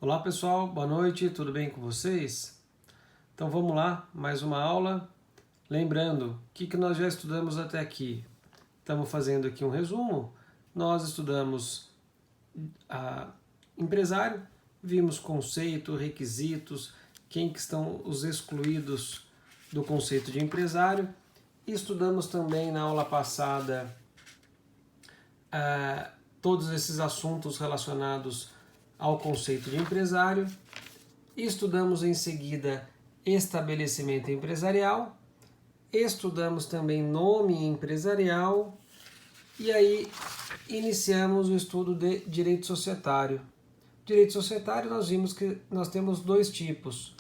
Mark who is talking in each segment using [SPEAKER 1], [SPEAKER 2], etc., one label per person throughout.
[SPEAKER 1] Olá pessoal, boa noite, tudo bem com vocês? Então vamos lá, mais uma aula. Lembrando, o que nós já estudamos até aqui? Estamos fazendo aqui um resumo. Nós estudamos empresário, vimos conceito, requisitos, quem que estão os excluídos do conceito de empresário. E estudamos também na aula passada todos esses assuntos relacionados ao conceito de empresário. Estudamos em seguida estabelecimento empresarial, estudamos também nome empresarial e aí iniciamos o estudo de direito societário. Direito societário nós vimos que nós temos dois tipos,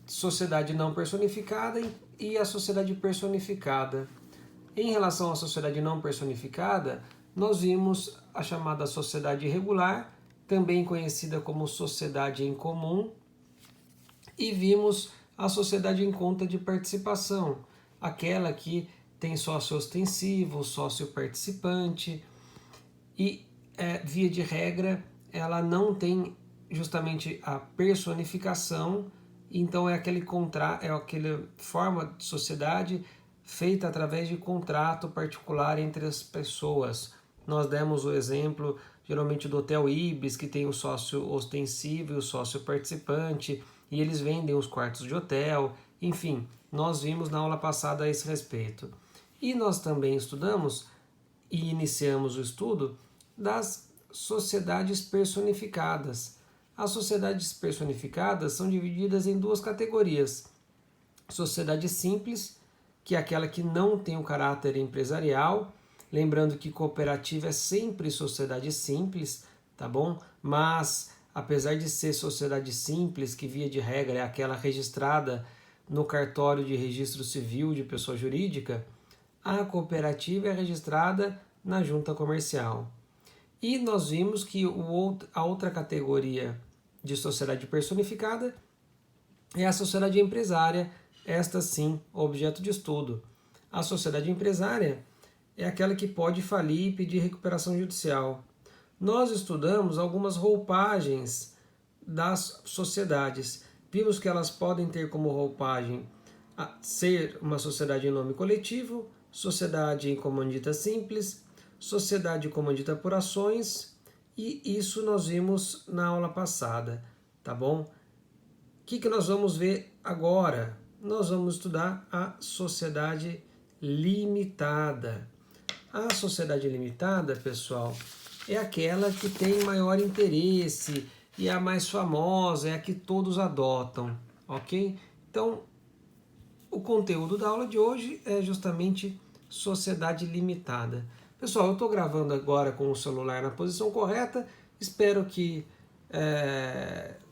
[SPEAKER 1] sociedade não personificada e a sociedade personificada. Em relação à sociedade não personificada, nós vimos a chamada sociedade regular, também conhecida como sociedade em comum, e vimos a sociedade em conta de participação, aquela que tem sócio ostensivo, sócio participante, e via de regra ela não tem justamente a personificação, então é aquela forma de sociedade feita através de contrato particular entre as pessoas. Nós demos o exemplo geralmente do Hotel Ibis, que tem o sócio ostensivo e o sócio participante, e eles vendem os quartos de hotel, enfim, nós vimos na aula passada a esse respeito. E nós também estudamos e iniciamos o estudo das sociedades personificadas. As sociedades personificadas são divididas em duas categorias. Sociedade simples, que é aquela que não tem o caráter empresarial, lembrando que cooperativa é sempre sociedade simples, tá bom? Mas, apesar de ser sociedade simples, que via de regra é aquela registrada no cartório de registro civil de pessoa jurídica, a cooperativa é registrada na junta comercial. E nós vimos que a outra categoria de sociedade personificada é a sociedade empresária, esta sim, objeto de estudo. A sociedade empresária é aquela que pode falir e pedir recuperação judicial. Nós estudamos algumas roupagens das sociedades. Vimos que elas podem ter como roupagem ser uma sociedade em nome coletivo, sociedade em comandita simples, sociedade comandita por ações, e isso nós vimos na aula passada, tá bom? O que nós vamos ver agora? Nós vamos estudar a sociedade limitada. A sociedade limitada, pessoal, é aquela que tem maior interesse e é a mais famosa, é a que todos adotam, ok? Então, o conteúdo da aula de hoje é justamente sociedade limitada. Pessoal, eu estou gravando agora com o celular na posição correta, espero que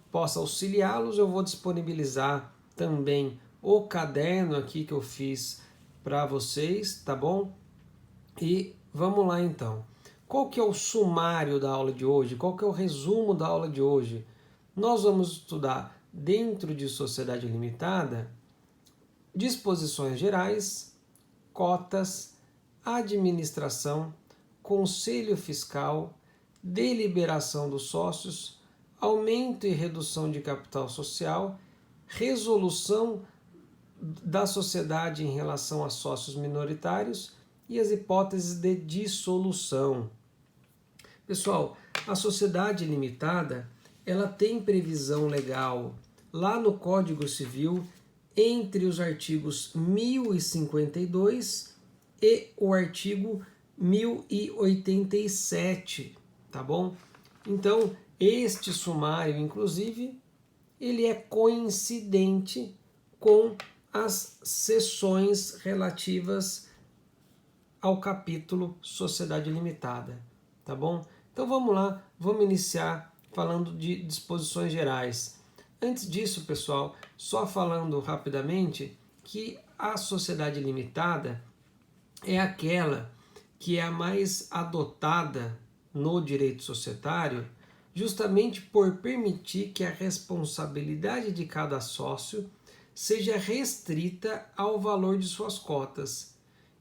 [SPEAKER 1] possa auxiliá-los. Eu vou disponibilizar também o caderno aqui que eu fiz para vocês, tá bom? E vamos lá então. Qual que é o sumário da aula de hoje? Qual que é o resumo da aula de hoje? Nós vamos estudar dentro de sociedade limitada disposições gerais, cotas, administração, conselho fiscal, deliberação dos sócios, aumento e redução de capital social, resolução da sociedade em relação a sócios minoritários e as hipóteses de dissolução. Pessoal, a sociedade limitada, ela tem previsão legal lá no Código Civil entre os artigos 1052 e o artigo 1087, tá bom? Então, este sumário, inclusive, ele é coincidente com as seções relativas ao capítulo Sociedade Limitada, tá bom? Então vamos lá, vamos iniciar falando de disposições gerais. Antes disso, pessoal, só falando rapidamente que a sociedade limitada é aquela que é a mais adotada no direito societário, justamente por permitir que a responsabilidade de cada sócio seja restrita ao valor de suas cotas.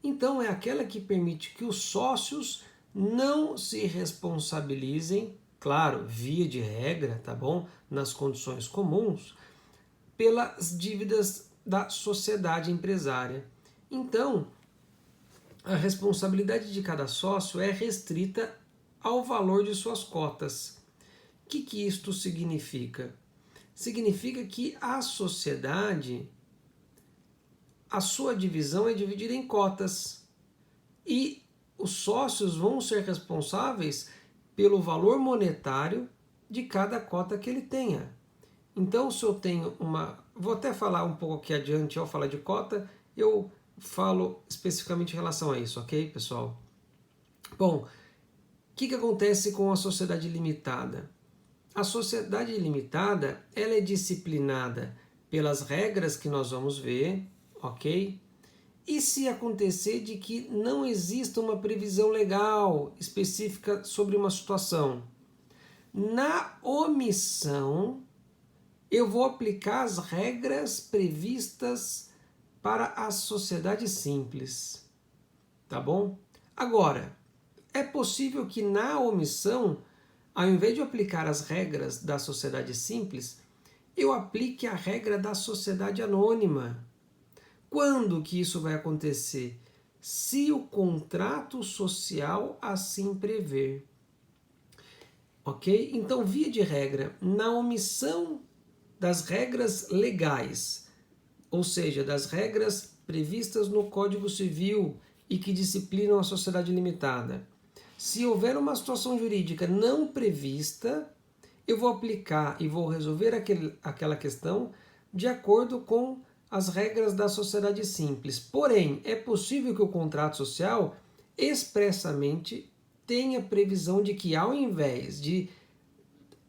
[SPEAKER 1] Então é aquela que permite que os sócios não se responsabilizem claro, via de regra, tá bom? Nas condições comuns, pelas dívidas da sociedade empresária. Então, a responsabilidade de cada sócio é restrita ao valor de suas cotas. O que isto significa? Significa que a sociedade, a sua divisão é dividida em cotas e os sócios vão ser responsáveis pelo valor monetário de cada cota que ele tenha. Então, se eu tenho uma... Vou até falar um pouco aqui adiante, ao falar de cota, eu falo especificamente em relação a isso, ok, pessoal? Bom, o que acontece com a sociedade limitada? A sociedade limitada, ela é disciplinada pelas regras que nós vamos ver, ok? E se acontecer de que não exista uma previsão legal específica sobre uma situação? Na omissão, eu vou aplicar as regras previstas para a sociedade simples, tá bom? Agora, é possível que na omissão, ao invés de aplicar as regras da sociedade simples, eu aplique a regra da sociedade anônima. Quando que isso vai acontecer? Se o contrato social assim prever. Ok? Então, via de regra, na omissão das regras legais, ou seja, das regras previstas no Código Civil e que disciplinam a sociedade limitada, se houver uma situação jurídica não prevista, eu vou aplicar e vou resolver aquela questão de acordo com as regras da sociedade simples. Porém, é possível que o contrato social expressamente tenha previsão de que, ao invés de,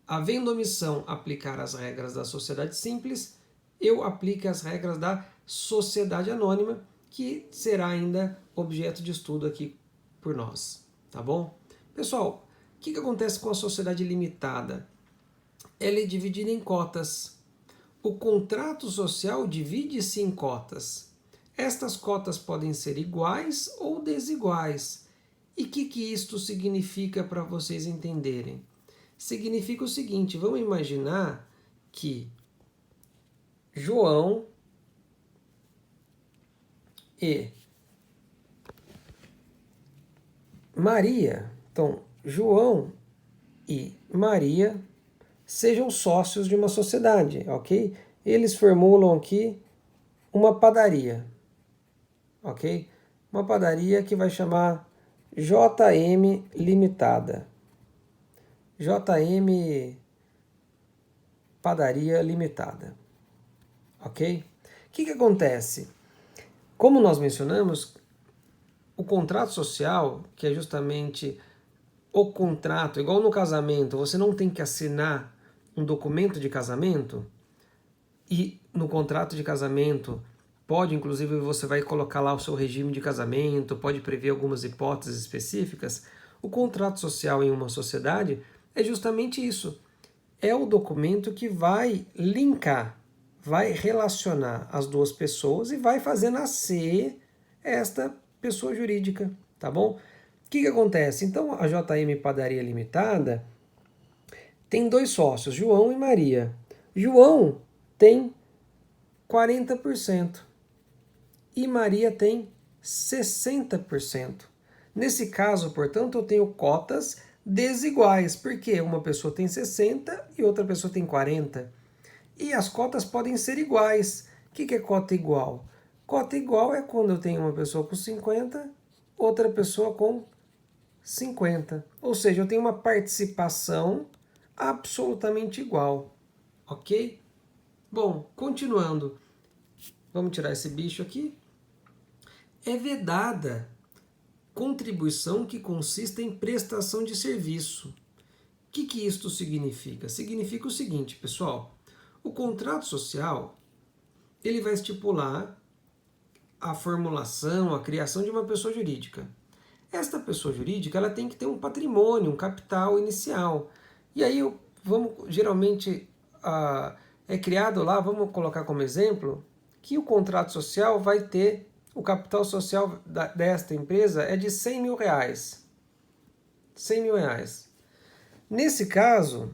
[SPEAKER 1] havendo omissão, aplicar as regras da sociedade simples, eu aplique as regras da sociedade anônima, que será ainda objeto de estudo aqui por nós. Tá bom? Pessoal, o que acontece com a sociedade limitada? Ela é dividida em cotas. O contrato social divide-se em cotas. Estas cotas podem ser iguais ou desiguais. E o que isto significa para vocês entenderem? Significa o seguinte, vamos imaginar que João e Maria, então João e Maria sejam sócios de uma sociedade, ok? Eles formulam aqui uma padaria, ok? Uma padaria que vai chamar JM Limitada. JM Padaria Limitada, ok? O que acontece? Como nós mencionamos, o contrato social, que é justamente o contrato, igual no casamento, você não tem que assinar um documento de casamento, e no contrato de casamento pode, inclusive, você vai colocar lá o seu regime de casamento, pode prever algumas hipóteses específicas. O contrato social em uma sociedade é justamente isso. É o documento que vai linkar, vai relacionar as duas pessoas e vai fazer nascer esta pessoa jurídica, tá bom? O que acontece? Então, a JM Padaria Limitada tem dois sócios, João e Maria. João tem 40% e Maria tem 60%. Nesse caso, portanto, eu tenho cotas desiguais, porque uma pessoa tem 60% e outra pessoa tem 40%. E as cotas podem ser iguais. O que é cota igual? Cota igual é quando eu tenho uma pessoa com 50%, outra pessoa com 50%. Ou seja, eu tenho uma participação absolutamente igual. Ok? Bom, continuando. Vamos tirar esse bicho aqui. É vedada contribuição que consista em prestação de serviço. O que isto significa? Significa o seguinte, pessoal. O contrato social, ele vai estipular a formulação, a criação de uma pessoa jurídica. Esta pessoa jurídica, ela tem que ter um patrimônio, um capital inicial. E aí, geralmente, é criado lá, vamos colocar como exemplo, que o contrato social vai ter, o capital social desta empresa é de 100 mil reais. 100 mil reais. Nesse caso,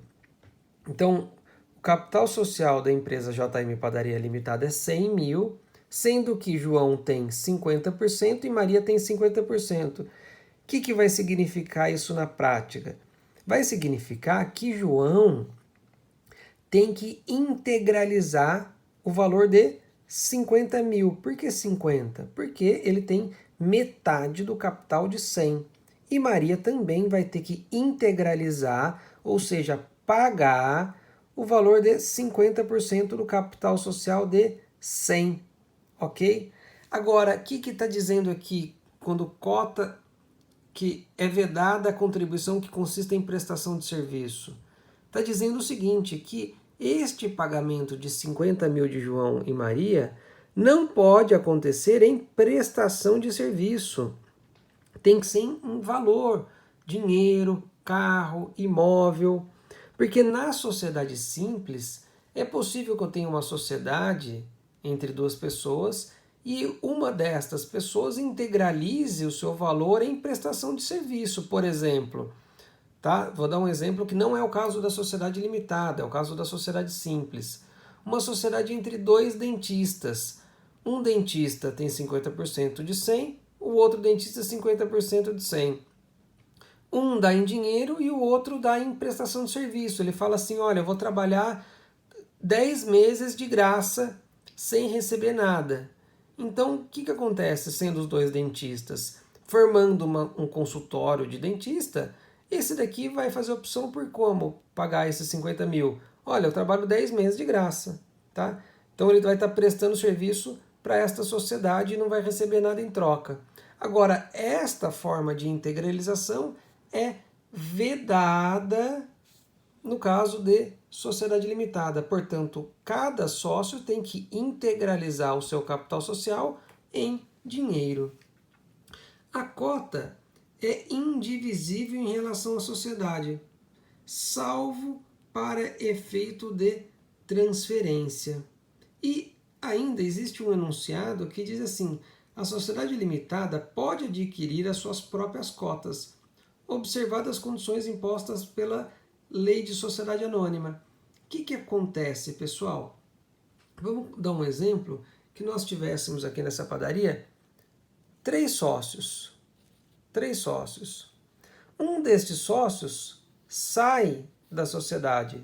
[SPEAKER 1] então, o capital social da empresa JM Padaria Limitada é 100 mil, sendo que João tem 50% e Maria tem 50%. O que vai significar isso na prática? Vai significar que João tem que integralizar o valor de 50 mil. Por que 50? Porque ele tem metade do capital de 100. E Maria também vai ter que integralizar, ou seja, pagar o valor de 50% do capital social de 100. Ok? Agora, o que está dizendo aqui quando cota que é vedada a contribuição que consiste em prestação de serviço? Está dizendo o seguinte, que este pagamento de 50 mil de João e Maria não pode acontecer em prestação de serviço. Tem que ser em valor, dinheiro, carro, imóvel. Porque na sociedade simples, é possível que eu tenha uma sociedade entre duas pessoas e uma destas pessoas integralize o seu valor em prestação de serviço, por exemplo. Tá? Vou dar um exemplo que não é o caso da sociedade limitada, é o caso da sociedade simples. Uma sociedade entre dois dentistas. Um dentista tem 50% de 100, o outro dentista 50% de 100. Um dá em dinheiro e o outro dá em prestação de serviço. Ele fala assim, olha, eu vou trabalhar 10 meses de graça sem receber nada. Então, o que acontece sendo os dois dentistas? Formando um consultório de dentista, esse daqui vai fazer opção por como pagar esses 50 mil. Olha, eu trabalho 10 meses de graça. Tá? Então ele vai estar prestando serviço para esta sociedade e não vai receber nada em troca. Agora, esta forma de integralização é vedada no caso de sociedade limitada. Portanto, cada sócio tem que integralizar o seu capital social em dinheiro. A cota é indivisível em relação à sociedade, salvo para efeito de transferência. E ainda existe um enunciado que diz assim: a sociedade limitada pode adquirir as suas próprias cotas, observadas as condições impostas pela Lei de Sociedade Anônima. O que acontece, pessoal? Vamos dar um exemplo que nós tivéssemos aqui nessa padaria 3 sócios. 3 sócios. Um destes sócios sai da sociedade.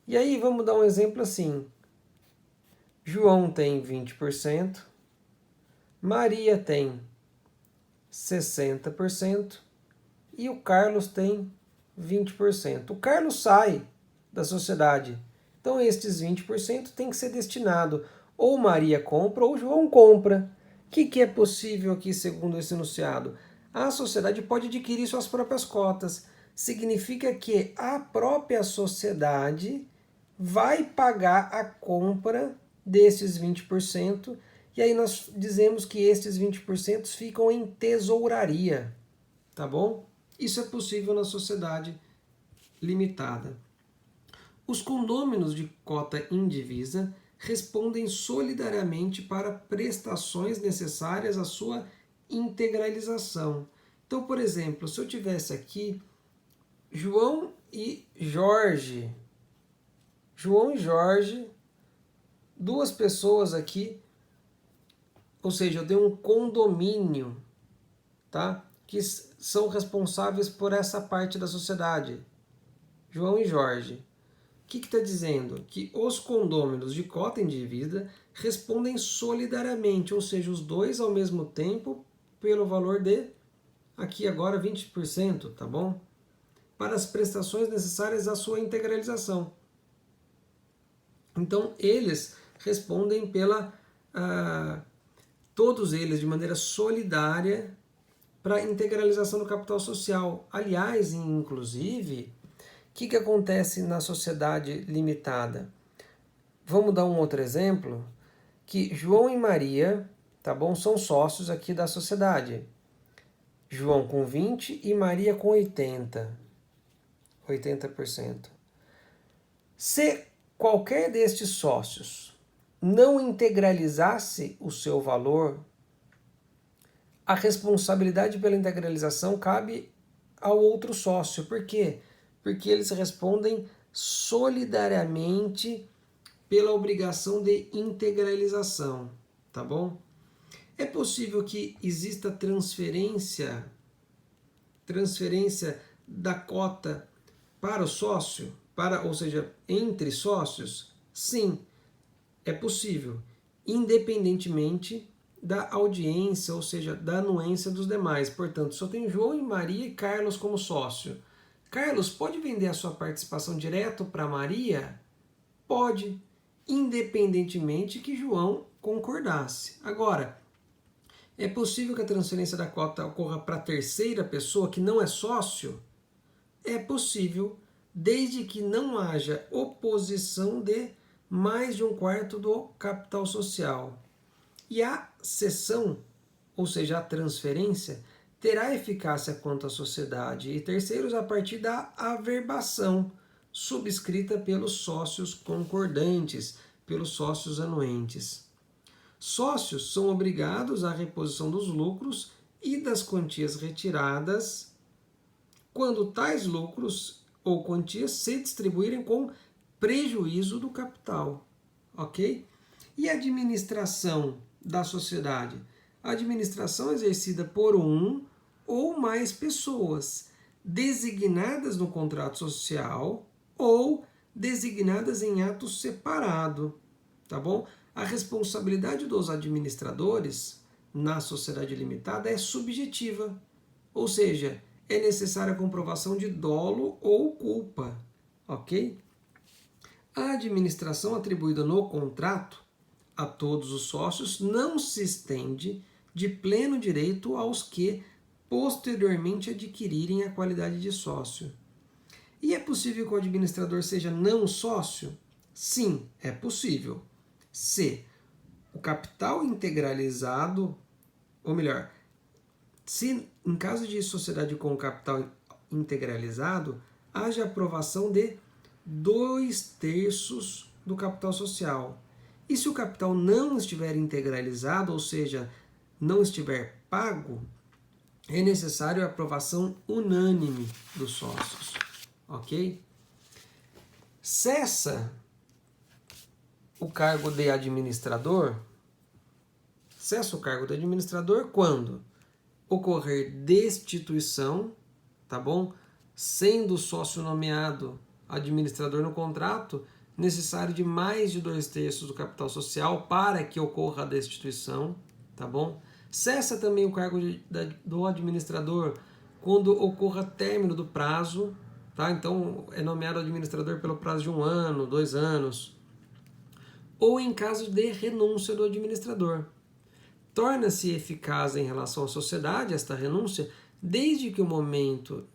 [SPEAKER 1] E aí vamos dar um exemplo assim. João tem 20%, Maria tem 60% e o Carlos tem 20%. O Carlos sai da sociedade. Então estes 20% tem que ser destinado ou Maria compra ou João compra. O que é possível aqui segundo esse enunciado? A sociedade pode adquirir suas próprias cotas. Significa que a própria sociedade vai pagar a compra desses 20%, e aí nós dizemos que estes 20% ficam em tesouraria, tá bom? Isso é possível na sociedade limitada. Os condôminos de cota indivisa respondem solidariamente para prestações necessárias à sua integralização. Então, por exemplo, se eu tivesse aqui João e Jorge, duas pessoas aqui, ou seja, eu tenho um condomínio, tá? Que são responsáveis por essa parte da sociedade, João e Jorge. O que está dizendo? Que os condôminos de cota indivisa respondem solidariamente, ou seja, os dois ao mesmo tempo, pelo valor de, aqui agora, 20%, tá bom? Para as prestações necessárias à sua integralização. Então, eles respondem pela... todos eles, de maneira solidária, para a integralização do capital social. Aliás, inclusive, o que acontece na sociedade limitada? Vamos dar um outro exemplo, que João e Maria, tá bom, são sócios aqui da sociedade. João com 20 e Maria com 80%. Se qualquer destes sócios não integralizasse o seu valor, a responsabilidade pela integralização cabe ao outro sócio. Por quê? porque eles respondem solidariamente pela obrigação de integralização, tá bom? É possível que exista transferência da cota para o sócio, ou seja, entre sócios? Sim, é possível, independentemente da audiência, ou seja, da anuência dos demais. Portanto, só tem João e Maria e Carlos como sócio. Carlos pode vender a sua participação direto para Maria? Pode, independentemente que João concordasse. Agora, é possível que a transferência da cota ocorra para terceira pessoa que não é sócio? É possível, desde que não haja oposição de mais de 1/4 do capital social. E a cessão, ou seja, a transferência, terá eficácia quanto à sociedade e terceiros a partir da averbação, subscrita pelos sócios concordantes, pelos sócios anuentes. Sócios são obrigados à reposição dos lucros e das quantias retiradas quando tais lucros ou quantias se distribuírem com prejuízo do capital, ok? E a administração da sociedade? A administração é exercida por um ou mais pessoas, designadas no contrato social ou designadas em ato separado, tá bom? A responsabilidade dos administradores na sociedade limitada é subjetiva, ou seja, é necessária a comprovação de dolo ou culpa, ok? A administração atribuída no contrato a todos os sócios não se estende de pleno direito aos que posteriormente adquirirem a qualidade de sócio. E é possível que o administrador seja não sócio? Sim, é possível. Se o capital integralizado, ou melhor, se em caso de sociedade com capital integralizado, haja aprovação de 2/3 do capital social. E se o capital não estiver integralizado, ou seja, não estiver pago, é necessário a aprovação unânime dos sócios, ok? Cessa o cargo de administrador? Cessa o cargo de administrador quando ocorrer destituição, tá bom? Sendo o sócio nomeado administrador no contrato, necessário de mais de 2/3 do capital social para que ocorra a destituição, tá bom? Cessa também o cargo do administrador quando ocorra término do prazo, tá? Então é nomeado administrador pelo prazo de 1 ano, 2 anos, ou em caso de renúncia do administrador. Torna-se eficaz em relação à sociedade esta renúncia desde que o momento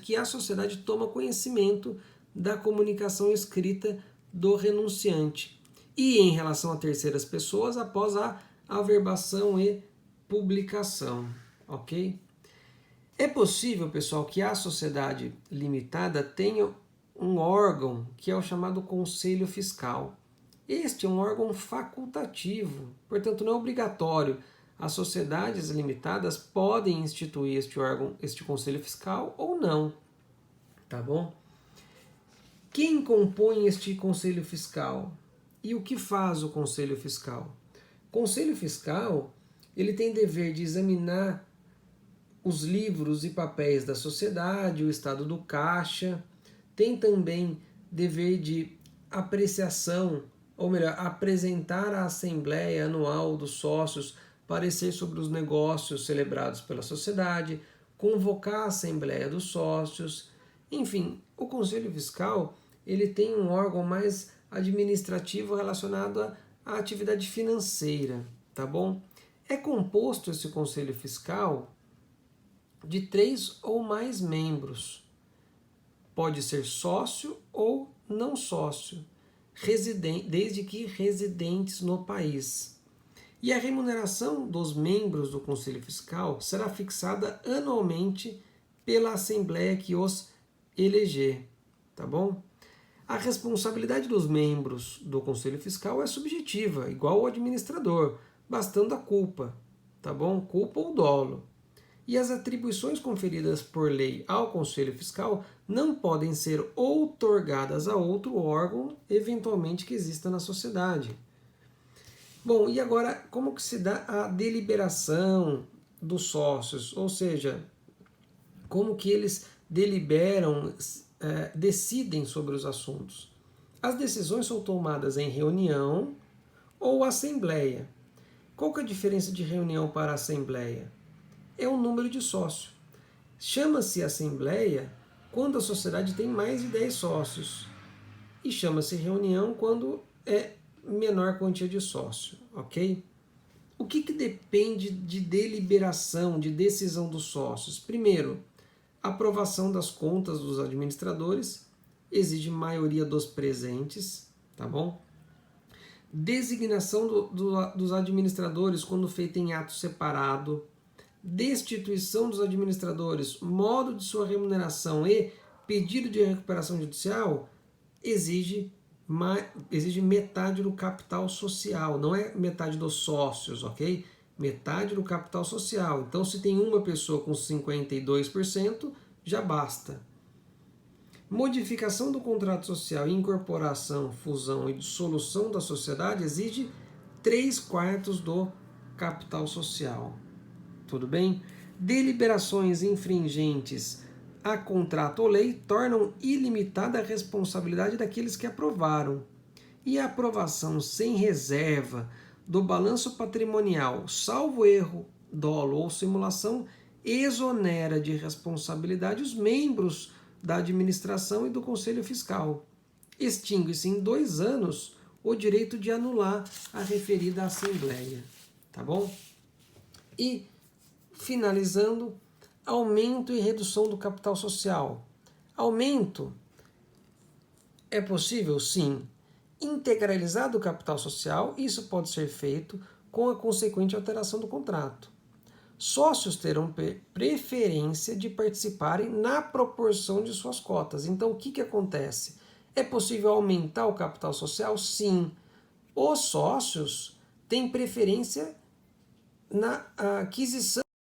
[SPEAKER 1] que a sociedade toma conhecimento da comunicação escrita do renunciante e em relação a terceiras pessoas após a averbação e publicação, ok? É possível, pessoal, que a sociedade limitada tenha um órgão que é o chamado Conselho Fiscal. Este é um órgão facultativo, portanto não é obrigatório. As sociedades limitadas podem instituir este órgão, este Conselho Fiscal ou não, tá bom? Quem compõe este Conselho Fiscal? E o que faz o Conselho Fiscal? O Conselho Fiscal, ele tem dever de examinar os livros e papéis da sociedade, o estado do caixa, tem também dever de apreciação, ou melhor, apresentar à Assembleia Anual dos Sócios parecer sobre os negócios celebrados pela sociedade, convocar a Assembleia dos Sócios, enfim, o Conselho Fiscal ele tem um órgão mais administrativo relacionado à atividade financeira, tá bom? É composto esse Conselho Fiscal de 3 ou mais membros. Pode ser sócio ou não sócio, desde que residentes no país. E a remuneração dos membros do Conselho Fiscal será fixada anualmente pela Assembleia que os eleger, tá bom? A responsabilidade dos membros do Conselho Fiscal é subjetiva, igual ao administrador, bastando a culpa, tá bom? Culpa ou dolo. E as atribuições conferidas por lei ao Conselho Fiscal não podem ser outorgadas a outro órgão, eventualmente que exista na sociedade. Bom, e agora como que se dá a deliberação dos sócios? Ou seja, como que eles deliberam, decidem sobre os assuntos? As decisões são tomadas em reunião ou assembleia. Qual que é a diferença de reunião para assembleia? É o número de sócios. Chama-se assembleia quando a sociedade tem mais de 10 sócios. E chama-se reunião quando é menor quantia de sócio, ok? O que depende de deliberação, de decisão dos sócios? Primeiro, aprovação das contas dos administradores, exige maioria dos presentes, tá bom? Designação dos administradores quando feita em ato separado, destituição dos administradores, modo de sua remuneração e pedido de recuperação judicial, exige metade do capital social, não é metade dos sócios, ok? Metade do capital social. Então, se tem uma pessoa com 52%, já basta. Modificação do contrato social, incorporação, fusão e dissolução da sociedade exige 3/4 do capital social. Tudo bem? Deliberações infringentes a contrato ou lei tornam ilimitada a responsabilidade daqueles que aprovaram. E a aprovação sem reserva do balanço patrimonial, salvo erro, dolo ou simulação, exonera de responsabilidade os membros da administração e do Conselho Fiscal. Extingue-se em 2 anos o direito de anular a referida assembleia. Tá bom? E, finalizando, aumento e redução do capital social. Aumento é possível? Sim. Integralizado o capital social, isso pode ser feito com a consequente alteração do contrato. Sócios terão preferência de participarem na proporção de suas cotas. Então, o que acontece? É possível aumentar o capital social? Sim. Os sócios têm preferência na aquisição